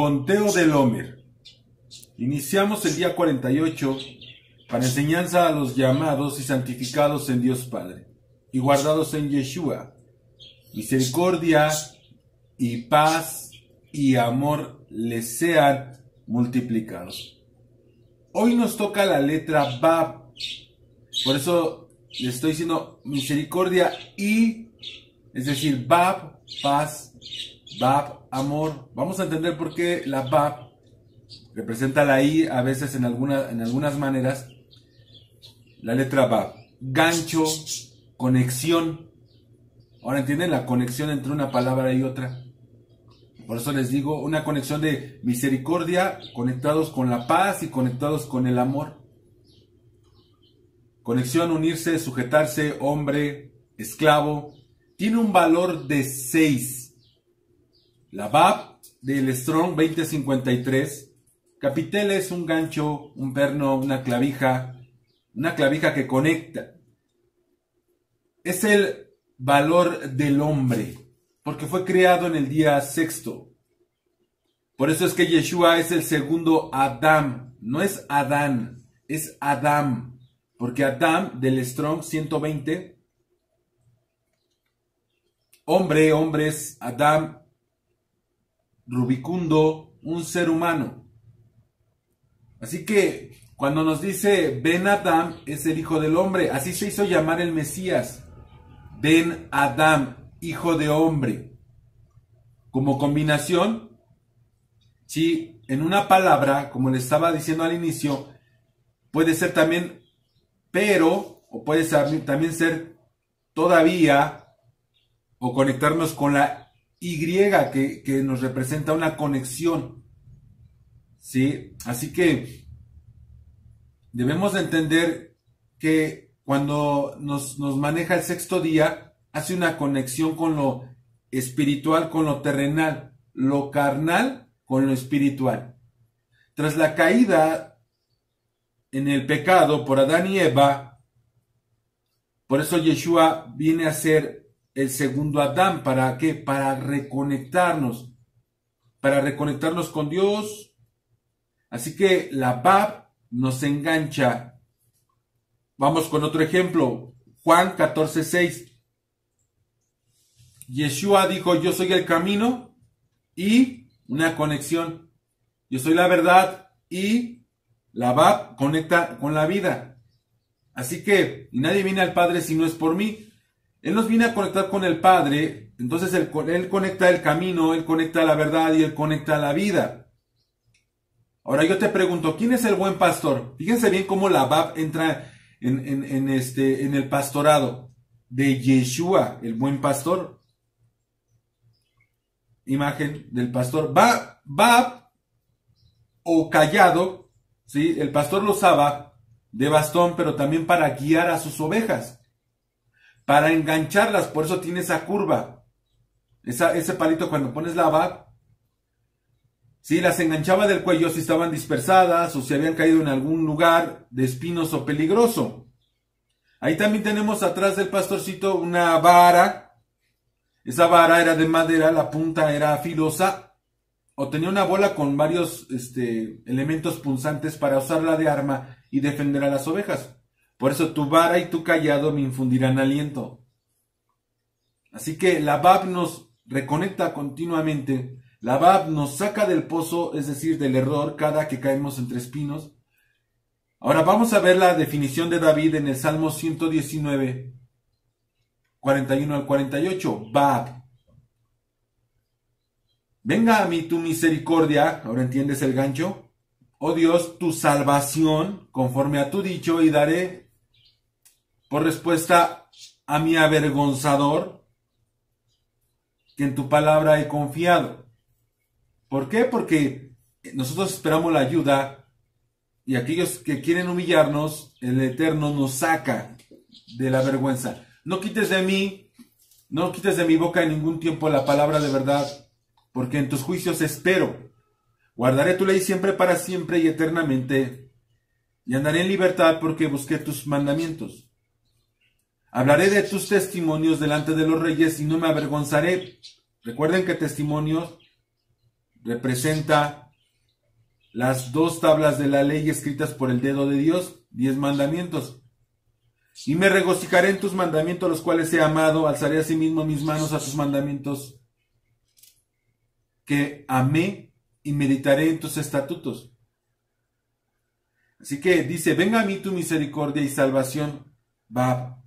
Conteo del Homer. Iniciamos el día 48 para enseñanza a los llamados y santificados en Dios Padre y guardados en Yeshua. Misericordia y paz y amor les sean multiplicados. Hoy nos toca la letra Bab. Por eso le estoy diciendo misericordia y, es decir, Bab, paz, Bab, amor. Vamos a entender por qué la Bab representa la I a veces en algunas maneras. La letra Bab. Gancho, conexión. Ahora entienden la conexión entre una palabra y otra. Por eso les digo, una conexión de misericordia, conectados con la paz y conectados con el amor. Conexión, unirse, sujetarse, hombre, esclavo. Tiene un valor de 6. La Bab del Strong 2053. Capitel es un gancho, un perno, una clavija que conecta. Es el valor del hombre, porque fue creado en el día sexto. Por eso es que Yeshua es el segundo Adam. No es Adán, es Adam. Porque Adam del Strong 120, hombres, Adam, rubicundo, un ser humano. Así que cuando nos dice Ben Adam, es el hijo del hombre. Así se hizo llamar el Mesías. Ben Adam, hijo de hombre. Como combinación, si en una palabra, como le estaba diciendo al inicio, puede ser también pero, o puede también ser todavía, o conectarnos con la Y que nos representa una conexión. ¿Sí? Así que debemos de entender que cuando nos maneja el sexto día, hace una conexión con lo espiritual, con lo terrenal, lo carnal con lo espiritual. Tras la caída en el pecado por Adán y Eva, por eso Yeshua viene a ser el segundo Adán. ¿Para qué? Para reconectarnos con Dios. Así que la Bab nos engancha. Vamos con otro ejemplo. Juan 14:6. Yeshua dijo, yo soy el camino y una conexión. Yo soy la verdad y la Bab conecta con la vida. Así que nadie viene al Padre si no es por mí. Él nos viene a conectar con el Padre. Entonces él conecta el camino, Él conecta la verdad y Él conecta la vida. Ahora yo te pregunto, ¿quién es el buen pastor? Fíjense bien cómo la Bab entra en el pastorado de Yeshua, el buen pastor. Imagen del pastor. Bab o callado, ¿sí? El pastor lo usaba de bastón, pero también para guiar a sus ovejas, para engancharlas. Por eso tiene esa curva, ese palito cuando pones la Bab. Sí, las enganchaba del cuello si estaban dispersadas o si habían caído en algún lugar de espinos o peligroso. Ahí también tenemos atrás del pastorcito una vara. Esa vara era de madera, la punta era filosa o tenía una bola con varios elementos punzantes para usarla de arma y defender a las ovejas. Por eso tu vara y tu cayado me infundirán aliento. Así que la Bab nos reconecta continuamente. La Bab nos saca del pozo, es decir, del error, cada que caemos entre espinos. Ahora vamos a ver la definición de David en el Salmo 119, 41 al 48. Bab. Venga a mí tu misericordia, ahora entiendes el gancho. Oh Dios, tu salvación, conforme a tu dicho, y daré por respuesta a mi avergonzador, que en tu palabra he confiado. ¿Por qué? Porque nosotros esperamos la ayuda y aquellos que quieren humillarnos, el Eterno nos saca de la vergüenza. No quites de mi boca en ningún tiempo la palabra de verdad, porque en tus juicios espero. Guardaré tu ley siempre para siempre y eternamente, y andaré en libertad porque busqué tus mandamientos. Hablaré de tus testimonios delante de los reyes y no me avergonzaré. Recuerden que testimonios representa las 2 tablas de la ley escritas por el dedo de Dios, 10 mandamientos. Y me regocijaré en tus mandamientos, los cuales he amado, alzaré asimismo mis manos a tus mandamientos que amé y meditaré en tus estatutos. Así que dice, venga a mí tu misericordia y salvación, va.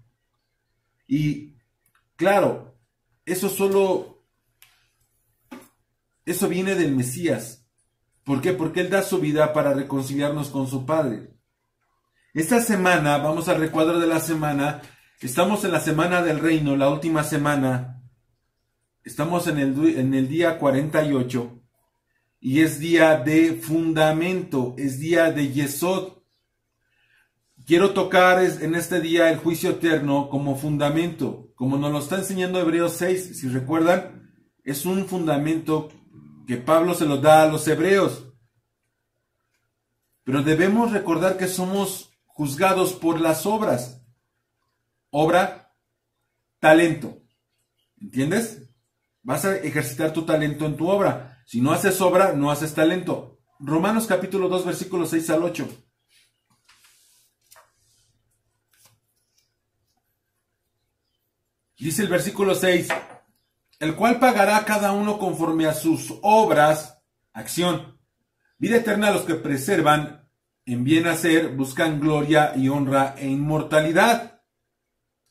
Y claro, eso viene del Mesías. ¿Por qué? Porque Él da su vida para reconciliarnos con su Padre. Esta semana, vamos al recuadro de la semana, estamos en la semana del reino, la última semana. Estamos en el día 48 y es día de fundamento, es día de Yesod. Quiero tocar en este día el juicio eterno como fundamento, como nos lo está enseñando Hebreos 6, si recuerdan, es un fundamento que Pablo se lo da a los hebreos. Pero debemos recordar que somos juzgados por las obras. Obra, talento. ¿Entiendes? Vas a ejercitar tu talento en tu obra. Si no haces obra, no haces talento. Romanos capítulo 2, versículos 6 al 8. Dice el versículo 6, el cual pagará a cada uno conforme a sus obras, acción. Vida eterna a los que preservan en bien hacer, buscan gloria y honra e inmortalidad.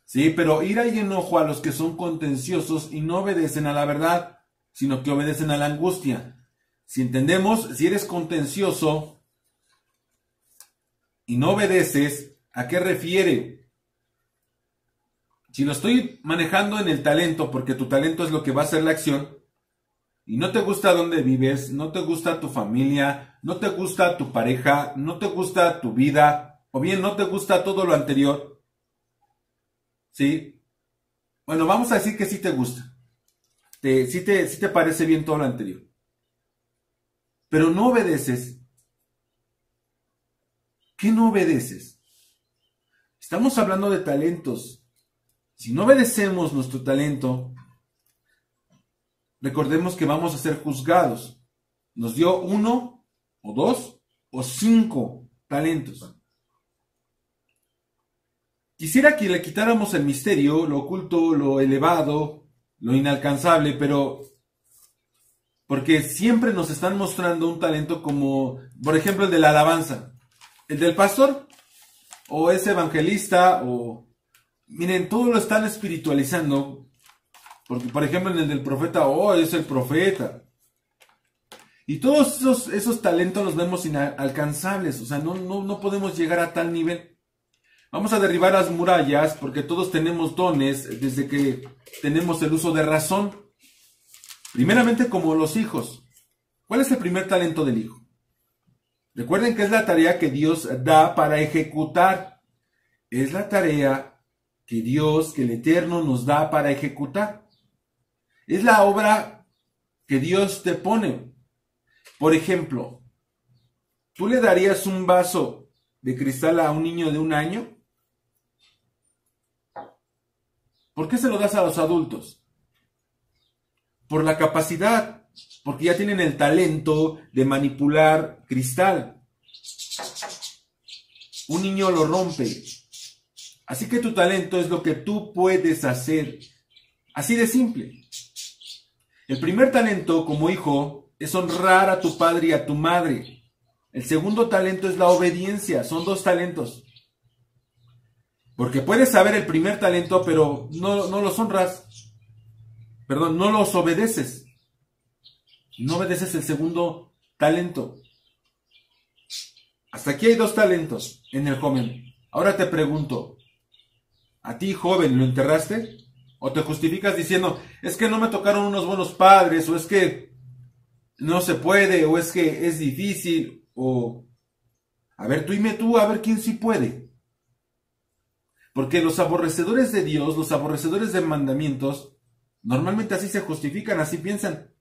Sí, pero ira y enojo a los que son contenciosos y no obedecen a la verdad, sino que obedecen a la angustia. Si entendemos, si eres contencioso y no obedeces, ¿a qué refiere? Si lo estoy manejando en el talento, porque tu talento es lo que va a hacer la acción, y no te gusta dónde vives, no te gusta tu familia, no te gusta tu pareja, no te gusta tu vida, o bien no te gusta todo lo anterior, ¿sí? Bueno, vamos a decir que sí te gusta, sí te parece bien todo lo anterior, pero no obedeces. ¿Qué no obedeces? Estamos hablando de talentos. Si no obedecemos nuestro talento, recordemos que vamos a ser juzgados. Nos dio 1 o 2 o 5 talentos. Quisiera que le quitáramos el misterio, lo oculto, lo elevado, lo inalcanzable, pero porque siempre nos están mostrando un talento como, por ejemplo, el de la alabanza, el del pastor, o es evangelista, o miren, todo lo están espiritualizando. Porque, por ejemplo, en el del profeta, oh, es el profeta. Y todos esos talentos los vemos inalcanzables. O sea, no podemos llegar a tal nivel. Vamos a derribar las murallas porque todos tenemos dones desde que tenemos el uso de razón. Primeramente como los hijos. ¿Cuál es el primer talento del hijo? Recuerden que es la tarea que Dios da para ejecutar. Es la tarea que Dios, que el Eterno nos da para ejecutar. Es la obra que Dios te pone. Por ejemplo, ¿tú le darías un vaso de cristal a un niño de 1 año? ¿Por qué se lo das a los adultos? Por la capacidad, porque ya tienen el talento de manipular cristal. Un niño lo rompe. Así que tu talento es lo que tú puedes hacer. Así de simple. El primer talento como hijo es honrar a tu padre y a tu madre. El segundo talento es la obediencia. Son 2 talentos. Porque puedes saber el primer talento, pero no los honras. Perdón, no los obedeces. No obedeces el segundo talento. Hasta aquí hay 2 talentos en el joven. Ahora te pregunto, ¿a ti, joven, lo enterraste? ¿O te justificas diciendo, es que no me tocaron unos buenos padres, o es que no se puede, o es que es difícil, o... A ver, tú dime tú, a ver quién sí puede. Porque los aborrecedores de Dios, los aborrecedores de mandamientos, normalmente así se justifican, así piensan.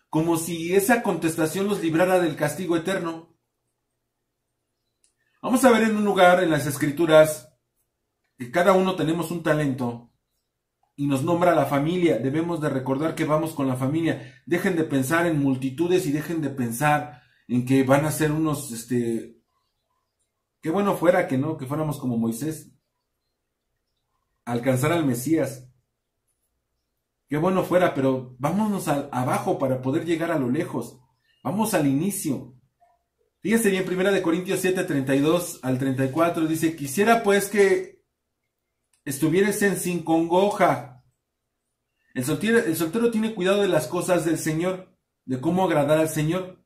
Como si esa contestación los librara del castigo eterno. Vamos a ver en un lugar en las Escrituras que cada uno tenemos un talento. y nos nombra a la familia. Debemos de recordar que vamos con la familia. Dejen de pensar en multitudes y dejen de pensar en que van a ser unos, qué bueno fuera que no, que fuéramos como Moisés, alcanzar al Mesías. Qué bueno fuera, pero vámonos abajo para poder llegar a lo lejos. Vamos al inicio. Fíjense bien, 1 Corintios 7, 32 al 34, dice, quisiera pues que estuviesen sin congoja. El soltero tiene cuidado de las cosas del Señor, de cómo agradar al Señor.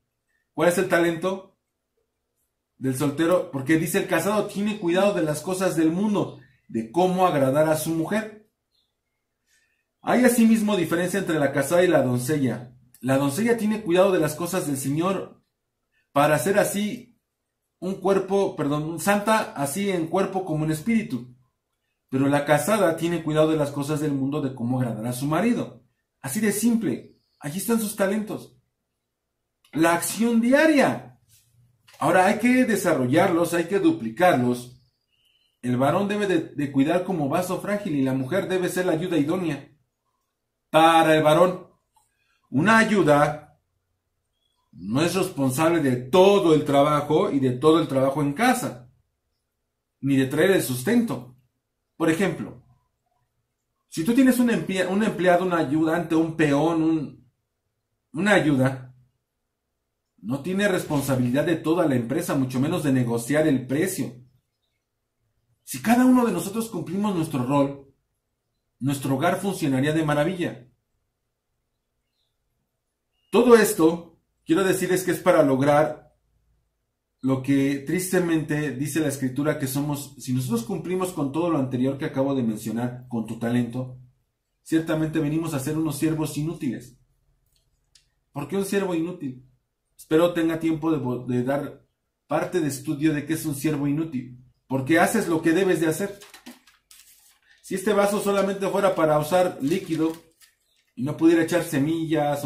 ¿Cuál es el talento del soltero? Porque dice, el casado tiene cuidado de las cosas del mundo, de cómo agradar a su mujer. Hay asimismo diferencia entre la casada y la doncella. La doncella tiene cuidado de las cosas del Señor, para ser así santa así en cuerpo como en espíritu. Pero la casada tiene cuidado de las cosas del mundo, de cómo agradar a su marido. Así de simple. Allí están sus talentos. La acción diaria. Ahora hay que desarrollarlos, hay que duplicarlos. El varón debe de cuidar como vaso frágil y la mujer debe ser la ayuda idónea. Para el varón, una ayuda no es responsable de todo el trabajo y de todo el trabajo en casa, ni de traer el sustento. Por ejemplo, si tú tienes un empleado, un ayudante, un peón, una ayuda, no tiene responsabilidad de toda la empresa, mucho menos de negociar el precio. Si cada uno de nosotros cumplimos nuestro rol, nuestro hogar funcionaría de maravilla. Todo esto, quiero decirles que es para lograr lo que tristemente dice la Escritura que somos. Si nosotros cumplimos con todo lo anterior que acabo de mencionar, con tu talento, ciertamente venimos a ser unos siervos inútiles. ¿Por qué un siervo inútil? Espero tenga tiempo de dar parte de estudio de qué es un siervo inútil. Porque haces lo que debes de hacer. Si este vaso solamente fuera para usar líquido y no pudiera echar semillas,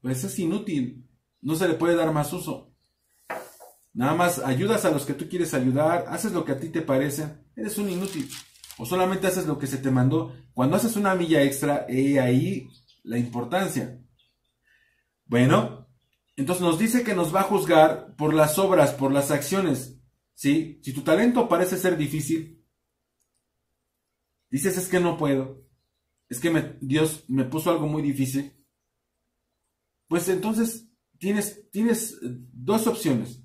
pues es inútil. No se le puede dar más uso. Nada más ayudas a los que tú quieres ayudar, haces lo que a ti te parece, eres un inútil. O solamente haces lo que se te mandó. Cuando haces una milla extra, ahí la importancia. Bueno, entonces nos dice que nos va a juzgar por las obras, por las acciones. ¿Sí? Si tu talento parece ser difícil, dices, es que no puedo, es que Dios me puso algo muy difícil, pues entonces tienes dos opciones.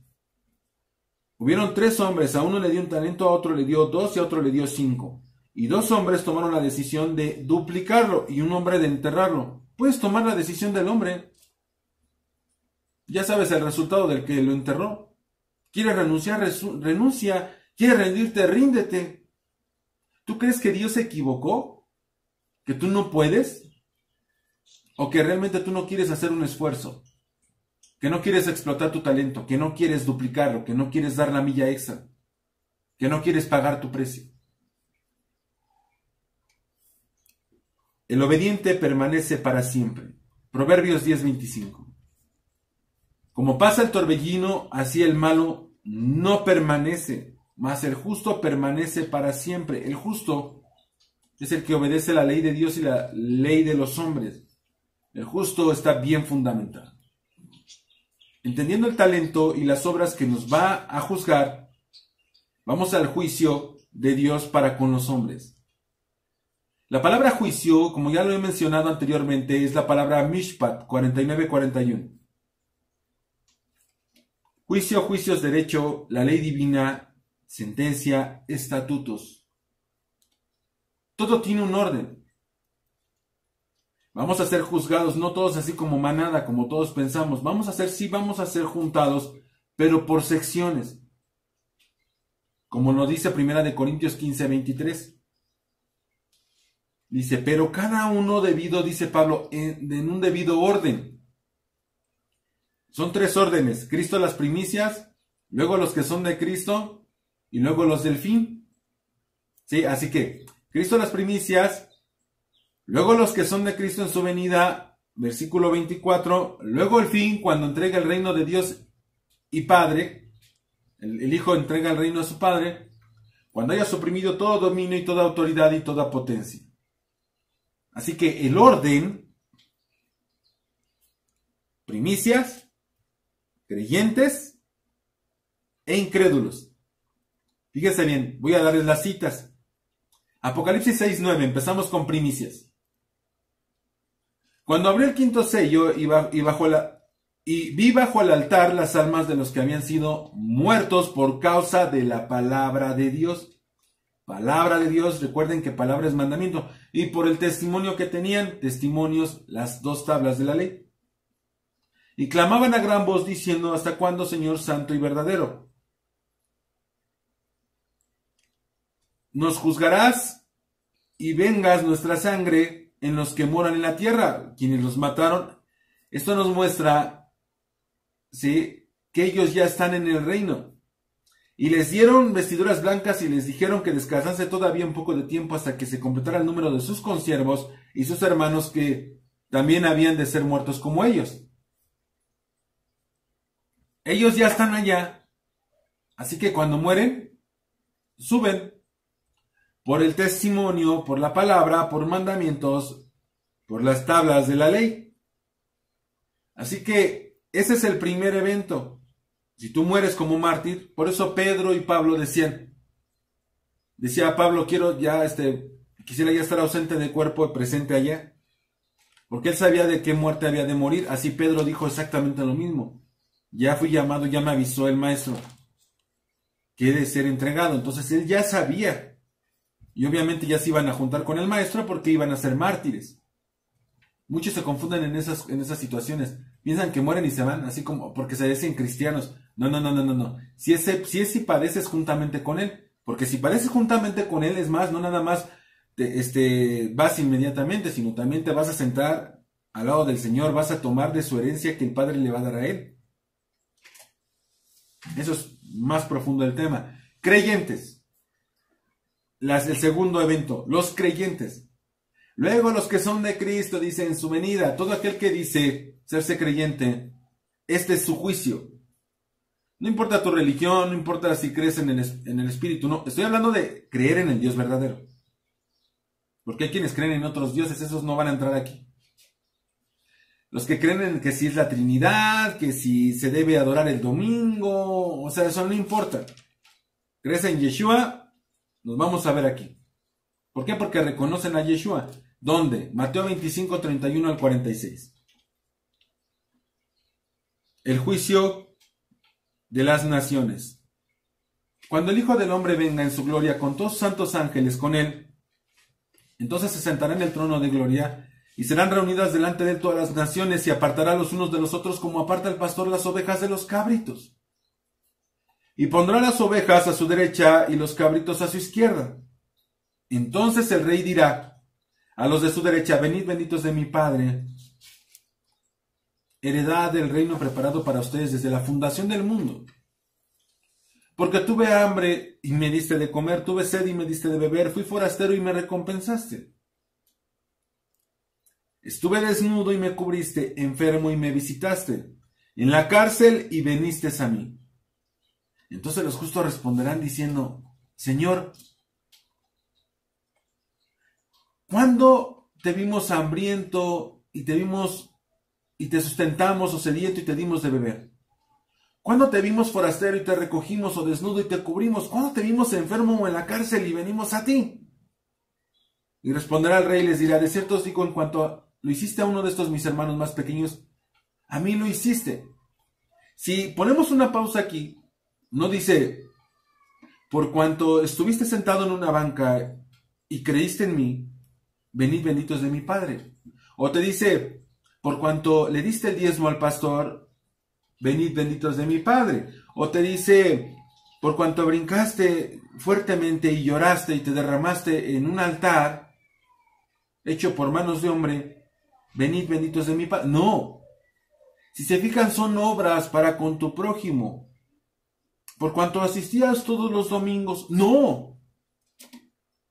Hubieron 3 hombres, a uno le dio un talento, a otro le dio 2 y a otro le dio 5. Y 2 hombres tomaron la decisión de duplicarlo y un hombre de enterrarlo. Puedes tomar la decisión del hombre. Ya sabes el resultado del que lo enterró. ¿Quieres renunciar? Renuncia. ¿Quieres rendirte? Ríndete. ¿Tú crees que Dios se equivocó? ¿Que tú no puedes? ¿O que realmente tú no quieres hacer un esfuerzo? ¿Que no quieres explotar tu talento? ¿Que no quieres duplicarlo? ¿Que no quieres dar la milla extra? ¿Que no quieres pagar tu precio? El obediente permanece para siempre. Proverbios 10:25. Como pasa el torbellino, así el malo no permanece, mas el justo permanece para siempre. El justo es el que obedece la ley de Dios y la ley de los hombres. El justo está bien fundamentado. Entendiendo el talento y las obras que nos va a juzgar, vamos al juicio de Dios para con los hombres. La palabra juicio, como ya lo he mencionado anteriormente, es la palabra mishpat, 49-41. Juicio, juicios, derecho, la ley divina, sentencia, estatutos. Todo tiene un orden. Vamos a ser juzgados, no todos así como manada, como todos pensamos. Vamos a ser juntados, pero por secciones. Como nos dice 1 Corintios 15:23. Dice, pero cada uno debido, dice Pablo, en un debido orden. Son 3 órdenes. Cristo las primicias, luego los que son de Cristo y luego los del fin. ¿Sí? Así que, Cristo las primicias, luego los que son de Cristo en su venida, versículo 24, luego el fin, cuando entrega el reino de Dios y Padre, el Hijo entrega el reino a su Padre, cuando haya suprimido todo dominio y toda autoridad y toda potencia. Así que el orden, primicias, creyentes e incrédulos. Fíjense bien, voy a darles las citas. Apocalipsis 6:9, empezamos con primicias. Cuando abrió el quinto sello y vi bajo el altar las almas de los que habían sido muertos por causa de la palabra de Dios. Palabra de Dios, recuerden que palabra es mandamiento. Y por el testimonio que tenían, testimonios, las 2 tablas de la ley. Y clamaban a gran voz diciendo: ¿hasta cuándo, Señor santo y verdadero? ¿Nos juzgarás y vengas nuestra sangre en los que moran en la tierra, quienes los mataron? Esto nos muestra, ¿sí?, que ellos ya están en el reino. Y les dieron vestiduras blancas y les dijeron que descansase todavía un poco de tiempo hasta que se completara el número de sus consiervos y sus hermanos que también habían de ser muertos como ellos. Ellos ya están allá, así que cuando mueren, suben por el testimonio, por la palabra, por mandamientos, por las tablas de la ley. Así que ese es el primer evento. Si tú mueres como mártir, por eso Pedro y Pablo decía Pablo, quisiera ya estar ausente de cuerpo y presente allá, porque él sabía de qué muerte había de morir. Así Pedro dijo exactamente lo mismo. Ya fui llamado, ya me avisó el maestro que he de ser entregado. Entonces él ya sabía. Y obviamente ya se iban a juntar con el maestro porque iban a ser mártires. Muchos se confunden en esas situaciones. Piensan que mueren y se van, así como porque se dicen cristianos. No. Si padeces juntamente con él. Porque si padeces juntamente con él, es más, no nada más vas inmediatamente, sino también te vas a sentar al lado del Señor, vas a tomar de su herencia que el Padre le va a dar a él. Eso es más profundo el tema. Creyentes. El segundo evento, los creyentes. Luego los que son de Cristo, dice en su venida. Todo aquel que dice serse creyente, este es su juicio. No importa tu religión, no importa si crees en el Espíritu, no. Estoy hablando de creer en el Dios verdadero. Porque hay quienes creen en otros dioses, esos no van a entrar aquí. Los que creen en que si es la Trinidad, que si se debe adorar el domingo, o sea, eso no importa. ¿Crees en Yeshua? Nos vamos a ver aquí. ¿Por qué? Porque reconocen a Yeshua. ¿Dónde? Mateo 25, 31 al 46. El juicio de las naciones. Cuando el Hijo del Hombre venga en su gloria con todos sus santos ángeles con él, entonces se sentará en el trono de gloria y serán reunidas delante de él todas las naciones y apartará los unos de los otros como aparta el pastor las ovejas de los cabritos. Y pondrá las ovejas a su derecha y los cabritos a su izquierda. Entonces el rey dirá a los de su derecha: venid benditos de mi Padre, heredad del reino preparado para ustedes desde la fundación del mundo. Porque tuve hambre y me diste de comer, tuve sed y me diste de beber, fui forastero y me recompensaste. Estuve desnudo y me cubriste, enfermo y me visitaste, en la cárcel y viniste a mí. Entonces los justos responderán diciendo: Señor, ¿cuándo te vimos hambriento y te sustentamos, o sediento y te dimos de beber? ¿Cuándo te vimos forastero y te recogimos, o desnudo y te cubrimos? ¿Cuándo te vimos enfermo o en la cárcel y venimos a ti? Y responderá el rey y les dirá: de cierto os digo, en cuanto lo hiciste a uno de estos mis hermanos más pequeños, a mí lo hiciste. Si ponemos una pausa aquí, no dice: por cuanto estuviste sentado en una banca y creíste en mí, venid benditos de mi Padre. O te dice: por cuanto le diste el diezmo al pastor, venid benditos de mi Padre. O te dice: por cuanto brincaste fuertemente y lloraste y te derramaste en un altar hecho por manos de hombre, venid benditos de mi Padre. No. Si se fijan, son obras para con tu prójimo. Por cuanto asistías todos los domingos. No.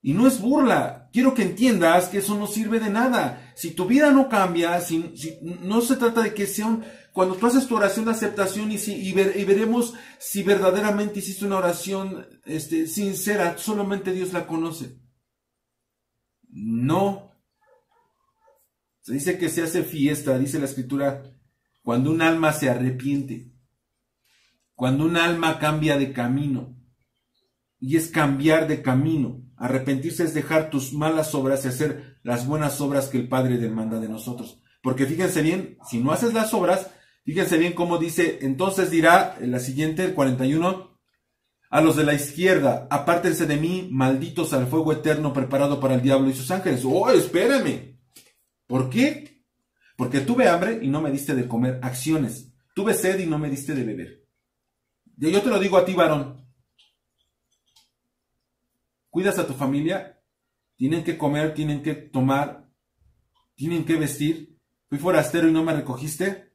Y no es burla. Quiero que entiendas que eso no sirve de nada. Si tu vida no cambia, si no se trata de que sea cuando tú haces tu oración de aceptación y veremos si verdaderamente hiciste una oración sincera, solamente Dios la conoce. No. Se dice que se hace fiesta, dice la Escritura, cuando un alma se arrepiente, cuando un alma cambia de camino. Y es cambiar de camino. Arrepentirse es dejar tus malas obras y hacer las buenas obras que el Padre demanda de nosotros. Porque fíjense bien, si no haces las obras, fíjense bien cómo dice, entonces dirá en la siguiente, el 41, a los de la izquierda, apártense de mí, malditos al fuego eterno preparado para el diablo y sus ángeles. ¡Oh, espérame! ¿Por qué? Porque tuve hambre y no me diste de comer. Acciones. Tuve sed y no me diste de beber. Y yo te lo digo a ti, varón. Cuidas a tu familia, tienen que comer, tienen que tomar, tienen que vestir. Fui forastero y no me recogiste.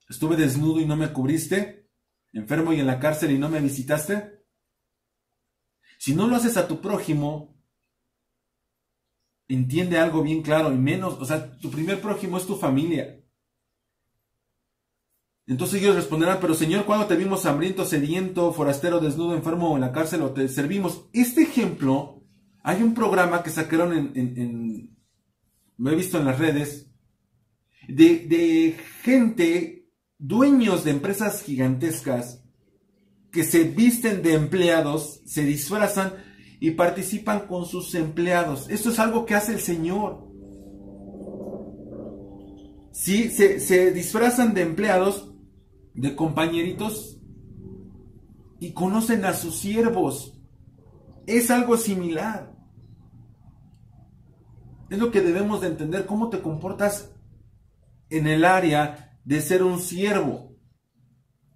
Estuve desnudo y no me cubriste. Enfermo y en la cárcel y no me visitaste. Si no lo haces a tu prójimo, entiende algo bien claro y menos, o sea, tu primer prójimo es tu familia. Entonces ellos responderán, pero Señor, ¿cuándo te vimos hambriento, sediento, forastero, desnudo, enfermo o en la cárcel o te servimos? Este ejemplo, hay un programa que sacaron lo he visto en las redes, de gente, dueños de empresas gigantescas, que se visten de empleados, se disfrazan y participan con sus empleados. Esto es algo que hace el Señor. Sí, se disfrazan de empleados, de compañeritos, y conocen a sus siervos. Es algo similar. Es lo que debemos de entender, cómo te comportas en el área de ser un siervo.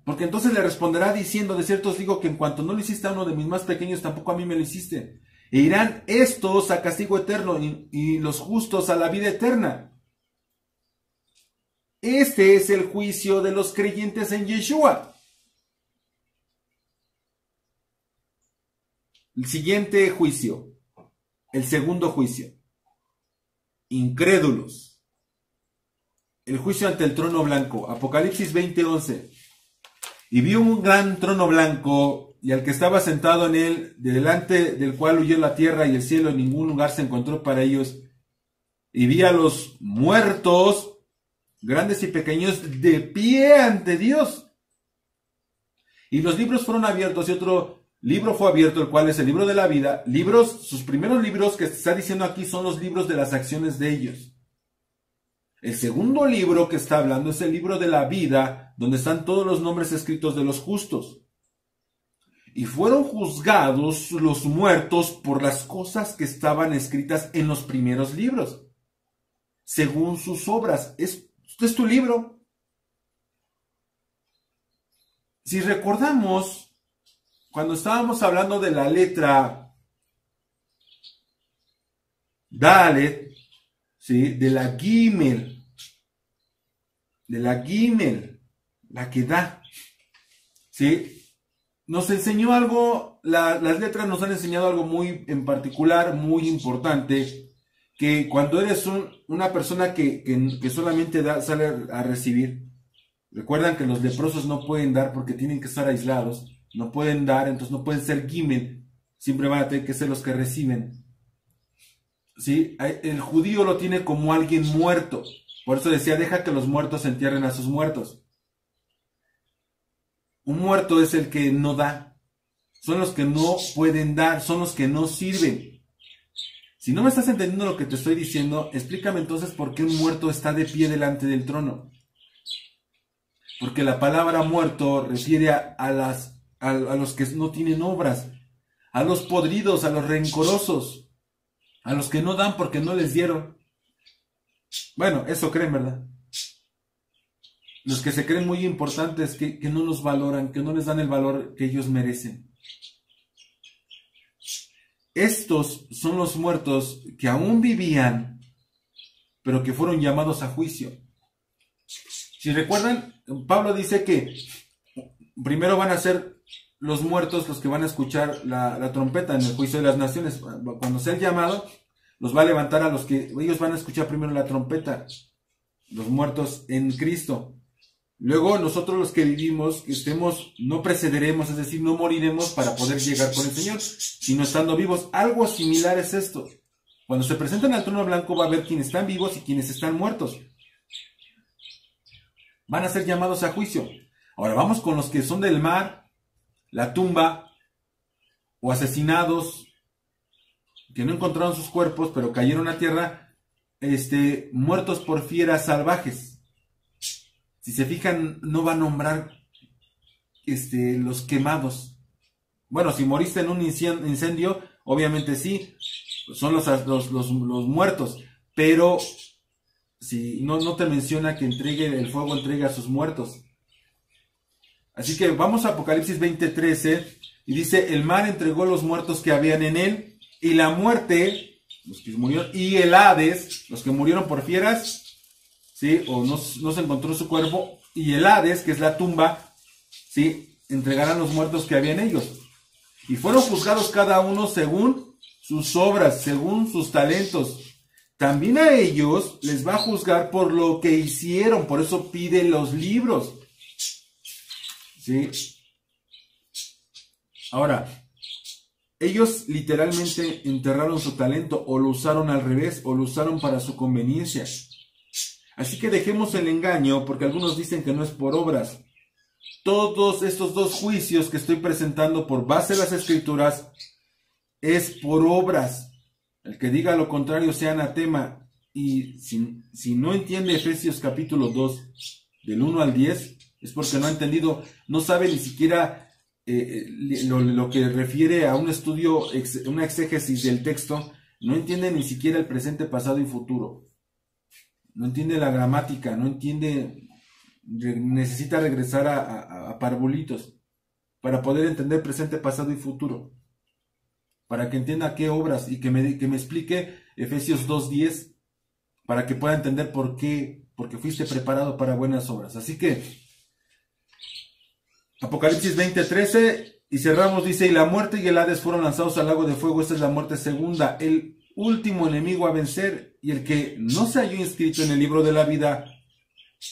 Porque entonces le responderá diciendo, de cierto os digo que en cuanto no lo hiciste a uno de mis más pequeños, tampoco a mí me lo hiciste. E irán estos a castigo eterno y los justos a la vida eterna. Este es el juicio de los creyentes en Yeshua. El siguiente juicio, el segundo juicio, incrédulos. El juicio ante el trono blanco, Apocalipsis 20:11. Y vi un gran trono blanco, y al que estaba sentado en él, delante del cual huyó la tierra y el cielo, en ningún lugar se encontró para ellos. Y vi a los muertos, grandes y pequeños, de pie ante Dios. Y los libros fueron abiertos, y otro libro fue abierto, el cual es el libro de la vida. Libros, sus primeros libros que está diciendo aquí son los libros de las acciones de ellos. El segundo libro que está hablando es el libro de la vida, donde están todos los nombres escritos de los justos. Y fueron juzgados los muertos por las cosas que estaban escritas en los primeros libros, según sus obras. Este es tu libro. Si recordamos, cuando estábamos hablando de la letra Dalet, ¿sí? de la Gimel, la que da, ¿sí? Nos enseñó algo, las letras nos han enseñado algo muy en particular, muy importante, que cuando eres una persona que solamente sale a recibir, recuerdan que los leprosos no pueden dar porque tienen que estar aislados, no pueden dar, entonces no pueden ser Gimel, siempre van a tener que ser los que reciben. ¿Sí? El judío lo tiene como alguien muerto, por eso decía, deja que los muertos entierren a sus muertos. Un muerto es el que no da, son los que no pueden dar, son los que no sirven. Si no me estás entendiendo lo que te estoy diciendo, explícame entonces por qué un muerto está de pie delante del trono. Porque la palabra muerto refiere a los que no tienen obras, a los podridos, a los rencorosos, a los que no dan porque no les dieron. Bueno, eso creen, ¿verdad? Los que se creen muy importantes, que no los valoran, que no les dan el valor que ellos merecen. Estos son los muertos que aún vivían, pero que fueron llamados a juicio. Si recuerdan, Pablo dice que primero van a ser los muertos los que van a escuchar la trompeta en el juicio de las naciones. Cuando sea el llamado, los va a levantar a los que ellos van a escuchar primero la trompeta, los muertos en Cristo. Luego nosotros los que vivimos, no precederemos, es decir, no moriremos para poder llegar con el Señor, sino estando vivos. Algo similar es esto. Cuando se presentan al trono blanco va a haber quienes están vivos y quienes están muertos. Van a ser llamados a juicio. Ahora vamos con los que son del mar, la tumba, o asesinados, que no encontraron sus cuerpos, pero cayeron a tierra, muertos por fieras salvajes. Si se fijan, no va a nombrar los quemados. Bueno, si moriste en un incendio, obviamente sí, son los muertos, pero si no te menciona que el fuego entregue a sus muertos. Así que vamos a Apocalipsis 20:13, y dice, el mar entregó los muertos que habían en él, y la muerte, los que murieron, y el Hades, los que murieron por fieras, ¿sí? O no se encontró su cuerpo, y el Hades, que es la tumba, ¿sí? Entregarán los muertos que había en ellos. Y fueron juzgados cada uno según sus obras, según sus talentos. También a ellos les va a juzgar por lo que hicieron, por eso pide los libros. ¿Sí? Ahora, ellos literalmente enterraron su talento, o lo usaron al revés, o lo usaron para su conveniencia. Así que dejemos el engaño, porque algunos dicen que no es por obras. Todos estos dos juicios que estoy presentando por base de las Escrituras es por obras. El que diga lo contrario sea anatema. Y si no entiende Efesios capítulo 2, del 1 al 10, es porque no ha entendido, no sabe ni siquiera lo que refiere a un estudio, una exégesis del texto, no entiende ni siquiera el presente, pasado y futuro. No entiende la gramática, no entiende, necesita regresar a parvulitos para poder entender presente, pasado y futuro. Para que entienda qué obras y que me explique Efesios 2:10 para que pueda entender por qué, porque fuiste preparado para buenas obras. Así que Apocalipsis 20:13 y cerramos, dice, y la muerte y el Hades fueron lanzados al lago de fuego. Esta es la muerte segunda, el último enemigo a vencer, y el que no se halló inscrito en el libro de la vida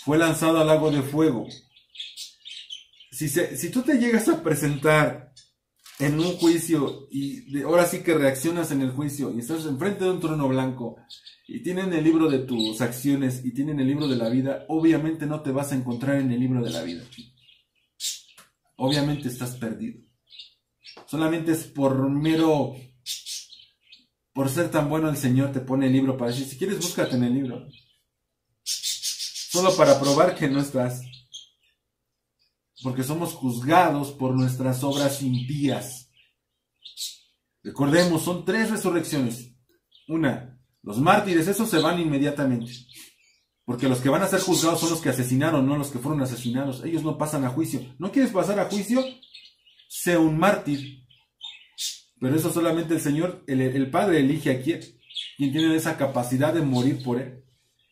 fue lanzado al lago de fuego. Si tú te llegas a presentar en un juicio y ahora sí que reaccionas en el juicio y estás enfrente de un trono blanco y tienen el libro de tus acciones y tienen el libro de la vida, obviamente no te vas a encontrar en el libro de la vida. Obviamente estás perdido. Solamente es por ser tan bueno el Señor te pone el libro para decir, si quieres búscate en el libro. Solo para probar que no estás. Porque somos juzgados por nuestras obras impías. Recordemos, son 3 resurrecciones. Una, los mártires, esos se van inmediatamente. Porque los que van a ser juzgados son los que asesinaron, no los que fueron asesinados. Ellos no pasan a juicio. ¿No quieres pasar a juicio? Sé un mártir. Pero eso solamente el Señor, el Padre elige a quien tiene esa capacidad de morir por Él.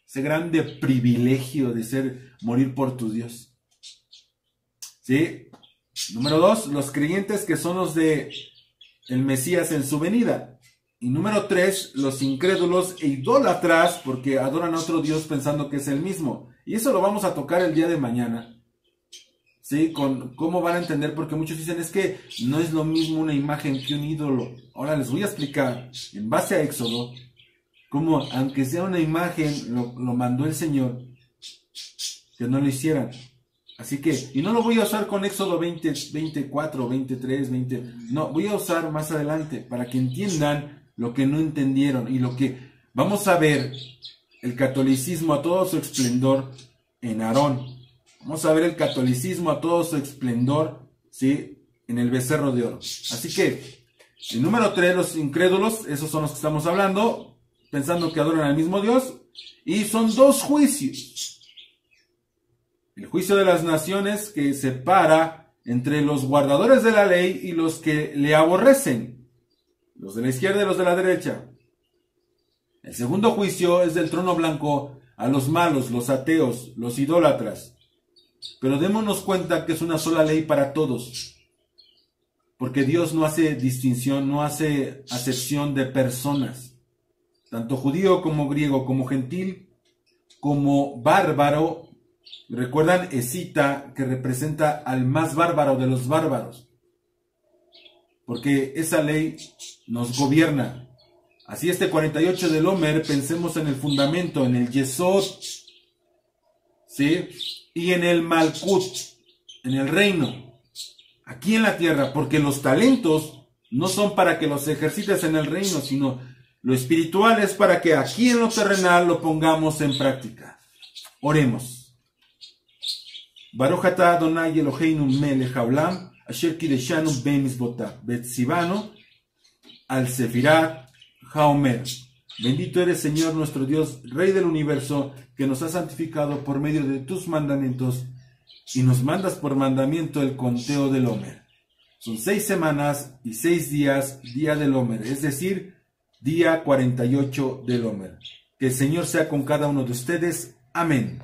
Ese grande privilegio de morir por tu Dios. ¿Sí? Número 2, los creyentes que son los de el Mesías en su venida. Y número 3, los incrédulos e idólatras, porque adoran a otro Dios pensando que es el mismo. Y eso lo vamos a tocar el día de mañana. ¿Sí? Con cómo van a entender, porque muchos dicen, es que no es lo mismo una imagen que un ídolo. Ahora les voy a explicar, en base a Éxodo, cómo, aunque sea una imagen, lo mandó el Señor, que no lo hicieran. Así que, y no lo voy a usar con Éxodo 20, 24, 23, 20, no, voy a usar más adelante, para que entiendan lo que no entendieron, y lo que vamos a ver, el catolicismo a todo su esplendor en Aarón. Vamos a ver el catolicismo a todo su esplendor, ¿sí? En el becerro de oro. Así que, el número 3, los incrédulos, esos son los que estamos hablando, pensando que adoran al mismo Dios, y son 2 juicios. El juicio de las naciones, que separa entre los guardadores de la ley y los que le aborrecen, los de la izquierda y los de la derecha. El segundo juicio es del trono blanco a los malos, los ateos, los idólatras. Pero démonos cuenta que es una sola ley para todos, porque Dios no hace distinción, no hace acepción de personas, tanto judío como griego, como gentil, como bárbaro, ¿Recuerdan? Escita, que representa al más bárbaro de los bárbaros. Porque esa ley nos gobierna. Así este 48 del Omer, pensemos en el fundamento, en el Yesod, ¿sí? Y en el Malkut, en el reino, aquí en la tierra, porque los talentos no son para que los ejercites en el reino, sino lo espiritual es para que aquí en lo terrenal lo pongamos en práctica. Oremos. Baruch atah Adonai Eloheinu melech haolam, asher kideshanu b'mitzvotav, betzivanu al sefirat haomer. Bendito eres, Señor, nuestro Dios, Rey del universo, que nos has santificado por medio de tus mandamientos y nos mandas por mandamiento el conteo del Omer. Son 6 semanas y 6 días, día del Omer, es decir, día 48 del Omer. Que el Señor sea con cada uno de ustedes. Amén.